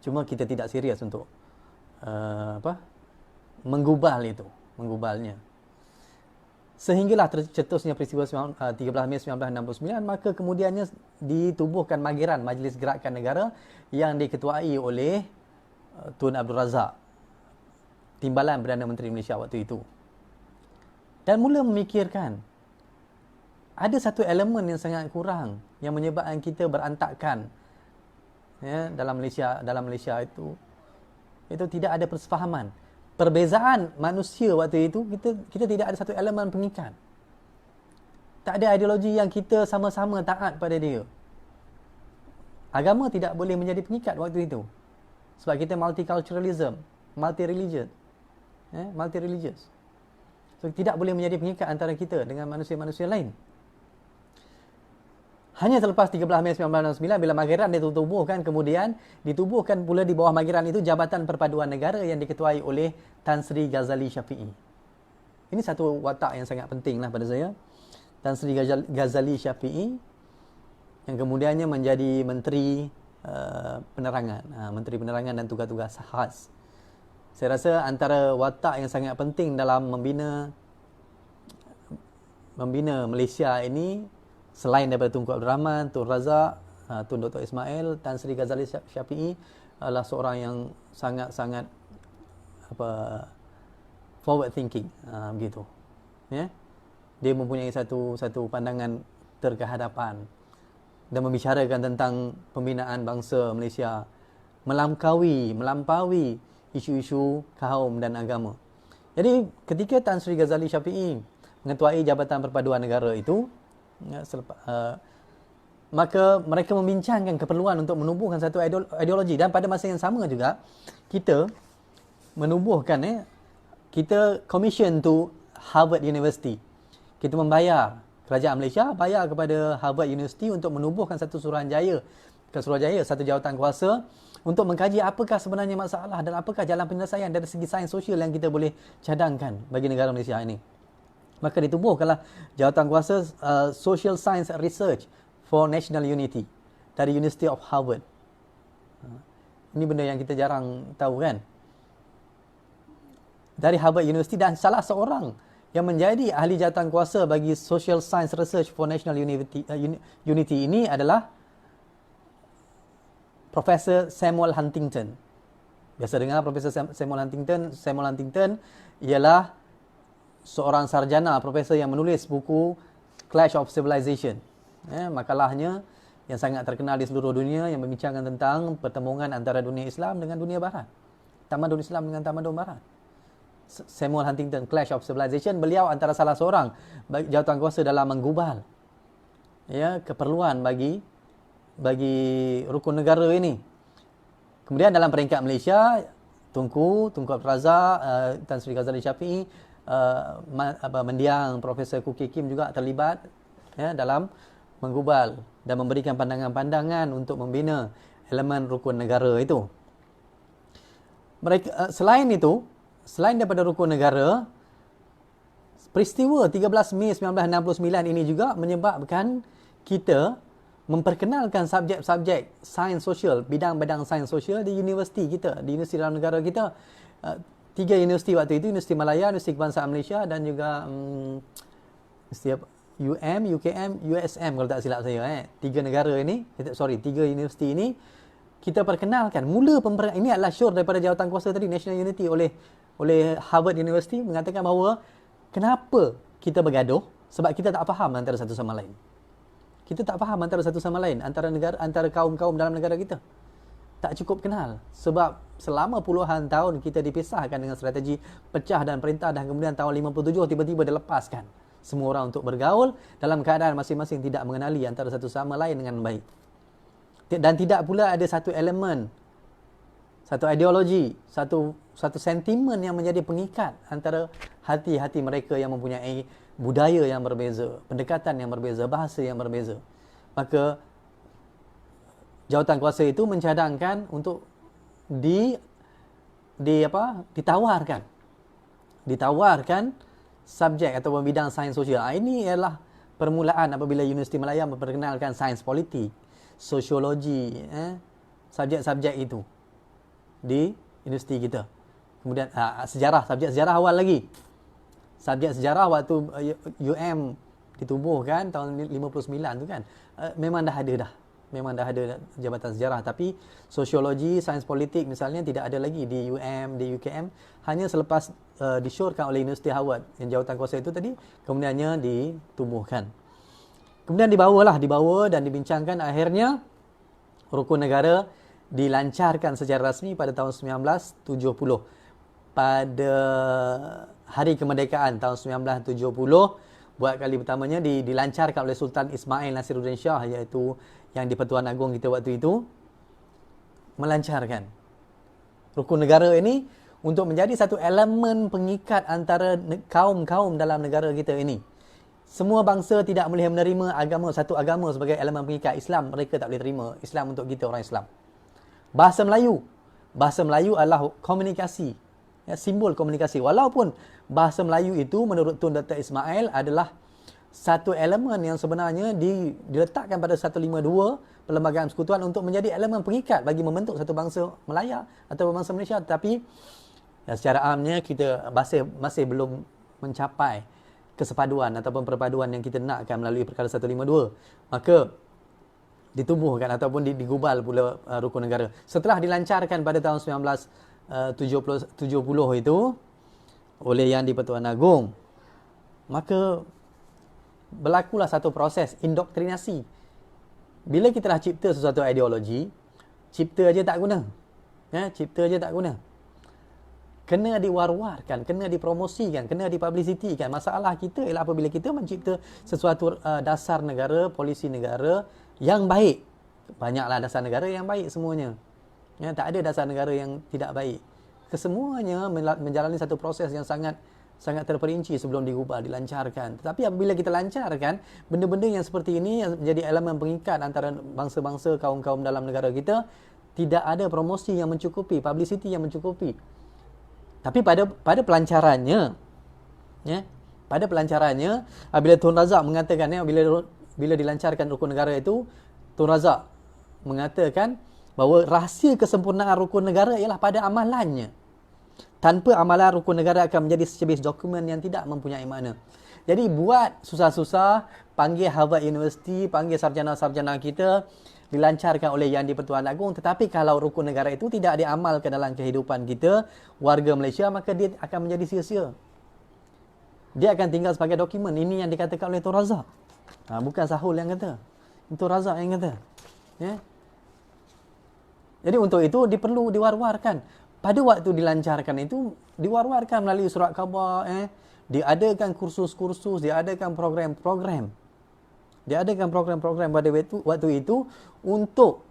Cuma kita tidak serius untuk menggubalnya. Sehinggalah tercetusnya peristiwa 13 Mei 1969, maka kemudiannya ditubuhkan Mageran, Majlis Gerakan Negara, yang diketuai oleh Tun Abdul Razak, Timbalan Perdana Menteri Malaysia waktu itu. Dan mula memikirkan, ada satu elemen yang sangat kurang yang menyebabkan kita berantakan, ya, dalam Malaysia itu tidak ada persefahaman. Perbezaan manusia waktu itu, kita tidak ada satu elemen pengikat. Tak ada ideologi yang kita sama-sama taat pada dia. Agama tidak boleh menjadi pengikat waktu itu. Sebab kita multiculturalism, multi-religion, multi-religious. So tidak boleh menjadi pengikat antara kita dengan manusia-manusia lain. Hanya selepas 13 Mei 1969, bila Mageran ditubuhkan, kemudian ditubuhkan pula di bawah Mageran itu Jabatan Perpaduan Negara yang diketuai oleh Tan Sri Ghazali Syafiee. Ini satu watak yang sangat penting lah pada saya. Tan Sri Ghazali Syafiee yang kemudiannya menjadi Menteri Penerangan, Menteri Penerangan dan tugas-tugas khas. Saya rasa antara watak yang sangat penting dalam membina Malaysia ini, selain daripada Tunku Abdul Rahman, Tun Razak, Tun Dr. Ismail, Tan Sri Ghazali Syafiee adalah seorang yang sangat-sangat forward thinking, begitu. Ya. Dia mempunyai satu pandangan terkehadapan dan membicarakan tentang pembinaan bangsa Malaysia melampaui isu-isu kaum dan agama. Jadi ketika Tan Sri Ghazali Syafiee mengetuai Jabatan Perpaduan Negara itu, maka mereka membincangkan keperluan untuk menubuhkan satu ideologi, dan pada masa yang sama juga kita menubuhkan kita commission to Harvard University. Kita membayar, kerajaan Malaysia bayar kepada Harvard University untuk menubuhkan satu suruhanjaya, satu jawatan kuasa untuk mengkaji apakah sebenarnya masalah dan apakah jalan penyelesaian dari segi sains sosial yang kita boleh cadangkan bagi negara Malaysia ini. Maka ditubuhkanlah jawatan kuasa Social Science Research for National Unity dari University of Harvard. Ini benda yang kita jarang tahu, kan? Dari Harvard University, dan salah seorang yang menjadi ahli jawatan kuasa bagi Social Science Research for National Unity ini adalah Profesor Samuel Huntington. Biasa dengar Profesor Samuel Huntington. Samuel Huntington ialah seorang sarjana profesor yang menulis buku Clash of Civilization. Makalahnya yang sangat terkenal di seluruh dunia, yang membincangkan tentang pertemuan antara dunia Islam dengan dunia Barat, tamadun Islam dengan tamadun Barat. Samuel Huntington, Clash of Civilization. Beliau antara salah seorang jawatan kuasa dalam menggubal keperluan bagi rukun negara ini. Kemudian dalam peringkat Malaysia, Tunku Abdul Razak, Tan Sri Ghazali Syafiee, mendiang Profesor Kuki Kim juga terlibat dalam menggubal dan memberikan pandangan-pandangan untuk membina elemen rukun negara itu. Selain daripada rukun negara, peristiwa 13 Mei 1969 ini juga menyebabkan kita memperkenalkan subjek-subjek sains sosial, bidang-bidang sains sosial di universiti kita, di universiti dalam negara kita. 3 universiti waktu itu, Universiti Malaya, Universiti Kebangsaan Malaysia, dan juga Universiti UKM, USM kalau tak silap saya. 3 universiti ini kita perkenalkan. Ini adalah syur daripada jawatan kuasa tadi, National Unity, oleh Harvard University, mengatakan bahawa kenapa kita bergaduh? Sebab kita tak faham antara satu sama lain. Kita tak faham antara satu sama lain, antara kaum-kaum dalam negara kita. Tak cukup kenal. Sebab selama puluhan tahun kita dipisahkan dengan strategi pecah dan perintah, dan kemudian tahun 57 tiba-tiba dilepaskan semua orang untuk bergaul dalam keadaan masing-masing tidak mengenali antara satu sama lain dengan baik. Dan tidak pula ada satu elemen, satu ideologi, satu sentimen yang menjadi pengikat antara hati-hati mereka yang mempunyai budaya yang berbeza, pendekatan yang berbeza, bahasa yang berbeza. Maka jawatan kuasa itu mencadangkan untuk ditawarkan subjek atau bidang sains sosial. Ini ialah permulaan apabila Universiti Malaya memperkenalkan sains politik, sosiologi, subjek-subjek itu. di universiti kita. Kemudian sejarah, subjek sejarah awal lagi. Subjek sejarah waktu UM ditubuhkan tahun 59 tu kan. Memang dah ada dah. Memang dah ada jabatan sejarah, tapi sosiologi, sains politik misalnya tidak ada lagi di UM, di UKM, hanya selepas disyorkan oleh Universiti Harvard yang jawatan kuasa itu tadi, kemudiannya ditubuhkan. Kemudian dibawa dan dibincangkan, akhirnya rukun negara dilancarkan secara rasmi pada tahun 1970. Pada hari kemerdekaan tahun 1970, buat kali pertamanya dilancarkan oleh Sultan Ismail Nasiruddin Shah, iaitu yang di-Pertuan Agong kita waktu itu, melancarkan rukun negara ini untuk menjadi satu elemen pengikat antara kaum-kaum dalam negara kita ini. Semua bangsa tidak boleh menerima satu agama sebagai elemen pengikat. Islam mereka tak boleh terima. Islam untuk kita orang Islam. Bahasa Melayu adalah komunikasi, simbol komunikasi. Walaupun bahasa Melayu itu menurut Tun Dr. Ismail adalah satu elemen yang sebenarnya diletakkan pada 152 Perlembagaan Persekutuan untuk menjadi elemen pengikat bagi membentuk satu bangsa Melaya atau bangsa Malaysia, tetapi secara amnya kita masih belum mencapai kesepaduan ataupun perpaduan yang kita nakkan melalui Perkara 152. Maka ditubuhkan ataupun digubal pula rukun negara. Setelah dilancarkan pada tahun 1970 itu oleh Yang di-Pertuan Agong, maka berlakulah satu proses indoktrinasi. Bila kita dah cipta sesuatu ideologi, cipta aja tak guna. Cipta aja tak guna. Kena diwar-warkan, kena dipromosikan, kena dipublicitikan. Masalah kita ialah apabila kita mencipta sesuatu dasar negara, polisi negara yang baik. Banyaklah dasar negara yang baik semuanya. Tak ada dasar negara yang tidak baik. Kesemuanya menjalani satu proses yang sangat terperinci sebelum digubal, dilancarkan. Tetapi apabila kita lancarkan, benda-benda yang seperti ini yang menjadi elemen pengikat antara bangsa-bangsa, kaum-kaum dalam negara kita, tidak ada promosi yang mencukupi, publicity yang mencukupi. Tapi pada pelancarannya, pada pelancarannya, apabila Tun Razak mengatakan, bila dilancarkan rukun negara itu, Tun Razak mengatakan bahawa rahsia kesempurnaan rukun negara ialah pada amalannya. Tanpa amalan, rukun negara akan menjadi secebis dokumen yang tidak mempunyai makna. Jadi buat susah-susah, panggil Harvard University, panggil sarjana-sarjana kita, dilancarkan oleh Yang di-Pertuan Agong. Tetapi kalau rukun negara itu tidak diamalkan dalam kehidupan kita, warga Malaysia, maka dia akan menjadi sia-sia. Dia akan tinggal sebagai dokumen. Ini yang dikatakan oleh Tun Razak. Bukan Sahul yang kata. Tun Razak yang kata. Jadi untuk itu diperlu diwar-warkan. Pada waktu dilancarkan itu, diwar-warkan melalui surat khabar, diadakan kursus-kursus, diadakan program-program. Diadakan program-program pada waktu itu untuk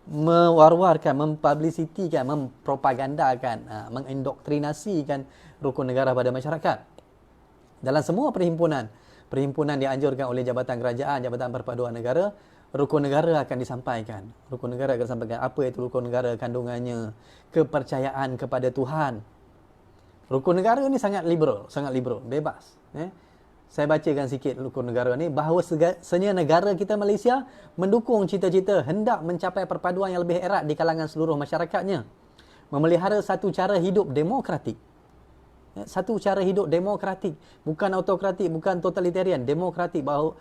mewar-warkan, mempublicitikan, mempropagandakan, mengindoktrinasikan rukun negara pada masyarakat. Dalam semua perhimpunan dianjurkan oleh Jabatan Kerajaan, Jabatan Perpaduan Negara, rukun negara akan disampaikan. Rukun negara akan disampaikan. Apa itu rukun negara? Kandungannya kepercayaan kepada Tuhan. Rukun negara ni sangat liberal, bebas. Saya bacakan sikit rukun negara ni, bahawa senyap negara kita Malaysia mendukung cita-cita hendak mencapai perpaduan yang lebih erat di kalangan seluruh masyarakatnya. Memelihara satu cara hidup demokratik. Satu cara hidup demokratik, bukan autokratik, bukan totalitarian, demokratik, bahawa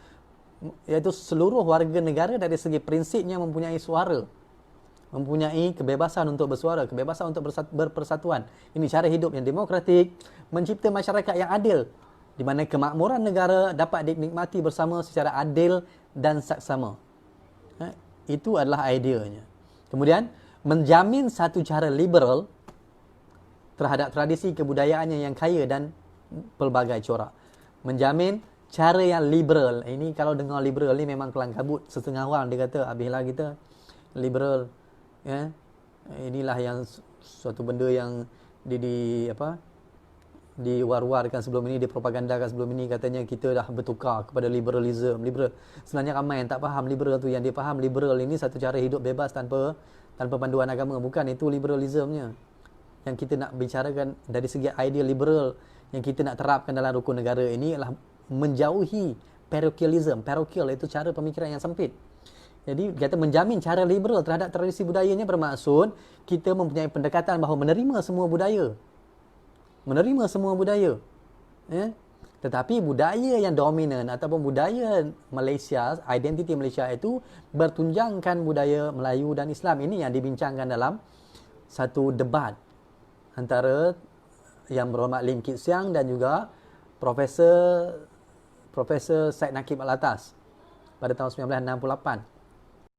iaitu seluruh warga negara dari segi prinsipnya mempunyai suara, mempunyai kebebasan untuk bersuara, kebebasan untuk berpersatuan. Ini cara hidup yang demokratik, mencipta masyarakat yang adil, di mana kemakmuran negara dapat dinikmati bersama secara adil dan saksama. Itu adalah ideanya. Kemudian, menjamin satu cara liberal terhadap tradisi kebudayaannya yang kaya dan pelbagai corak. Menjamin cara yang liberal. Ini kalau dengar liberal ni memang kelang kabut. Setengah orang dia kata, habislah kita liberal. Inilah yang suatu benda yang diwar-warkan sebelum ini, dipropagandakan sebelum ini, katanya kita dah bertukar kepada liberalism. Liberal. Sebenarnya ramai yang tak faham liberal tu. Yang dia faham liberal ini satu cara hidup bebas tanpa panduan agama. Bukan itu liberalismnya. Yang kita nak bicarakan dari segi idea liberal yang kita nak terapkan dalam rukun negara ini adalah menjauhi parochialism. Parochial itu cara pemikiran yang sempit. Jadi kita menjamin cara liberal terhadap tradisi budayanya bermaksud kita mempunyai pendekatan bahawa menerima semua budaya. Menerima semua budaya. Tetapi budaya yang dominan ataupun budaya Malaysia, identiti Malaysia itu bertunjangkan budaya Melayu dan Islam. Ini yang dibincangkan dalam satu debat antara Yang Berhormat Lim Kit Siang dan juga Profesor Syed Nakib Alatas pada tahun 1968.